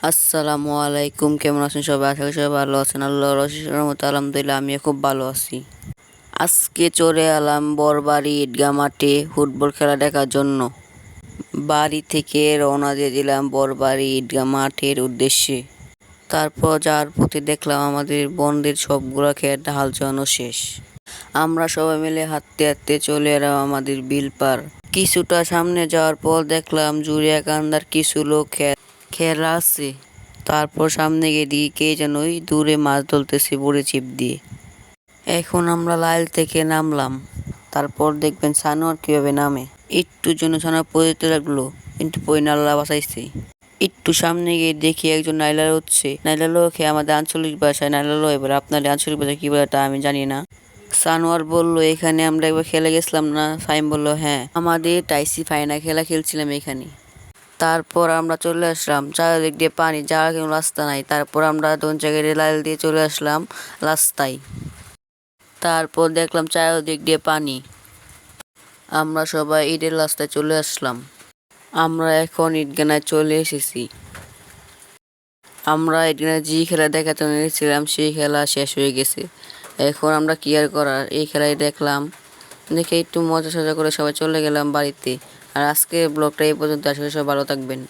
আসসালামু আলাইকুম, কেমন আছেন সবাই? আশা করি সবাই ভালো আছেন। আল্লাহর অশেষ রহমতে আলহামদুলিল্লাহ আমিও খুব ভালো আছি। আজকে চলে এলাম বড়বাড়ি ঈদগাহ মাঠে ফুটবল খেলা দেখার জন্য। বাড়ি থেকে রওনা দিয়ে দিলাম বড়বাড়ি ঈদগাহ মাঠের উদ্দেশ্যে। তারপর যাওয়ার পথে দেখলাম আমাদের বন্ধের সবগুলো খেলাটা হাল চালানো শেষ। আমরা সবাই মিলে হাঁটতে হাঁটতে চলে এলাম আমাদের বিল পার। কিছুটা সামনে যাওয়ার পর দেখলাম জুরিয়াকান্দার কিছু লোক খেলা আছে। তারপর সামনে গিয়ে দেখি কে যেন ওই দূরে মাছ ধরতেছে বড়ি ছিপ দিয়ে। এখন আমরা লাইল থেকে নামলাম। তারপর দেখবেন সানোয়ার কিভাবে নামে। একটু জন্য সানোয়ার পড়তে লাগলো, কিন্তু পড়ে আল্লাহ বাঁচাইছে। একটু সামনে গিয়ে দেখি একজন নাইলার হচ্ছে। নাইলালো খেয়ে আমাদের আঞ্চলিক ভাষায় নাইলালো, এবার আপনাদের আঞ্চলিক ভাষায় কি বলে তা আমি জানি না। সানোয়ার বলল, এখানে আমরা একবার খেলে গেছিলাম না? ফাইম বলল, হ্যাঁ, আমাদের টাইসি ফাইনা খেলা খেলছিলাম এখানে। তারপর আমরা চলে আসলাম, চারিদিক দিয়ে পানি, যাওয়ার কোনো রাস্তা নাই। তারপর আমরা তখন জায়গায় লাইল দিয়ে চলে আসলাম রাস্তায়। তারপর দেখলাম চারিদিক দিয়ে পানি। আমরা সবাই ঈদের রাস্তায় চলে আসলাম। আমরা এখন ঈদগানায় চলে এসেছি। আমরা ঈদগানায় যে খেলা দেখাতে নিয়েছিলাম সেই খেলা শেষ হয়ে গেছে। এখন আমরা কি আর করার, এই খেলাই দেখলাম, দেখে একটু মজা সজা করে সবাই চলে গেলাম বাড়িতে। আর আজকে ব্লগটা এই পর্যন্ত। আসলে সবাই ভালো থাকবেন।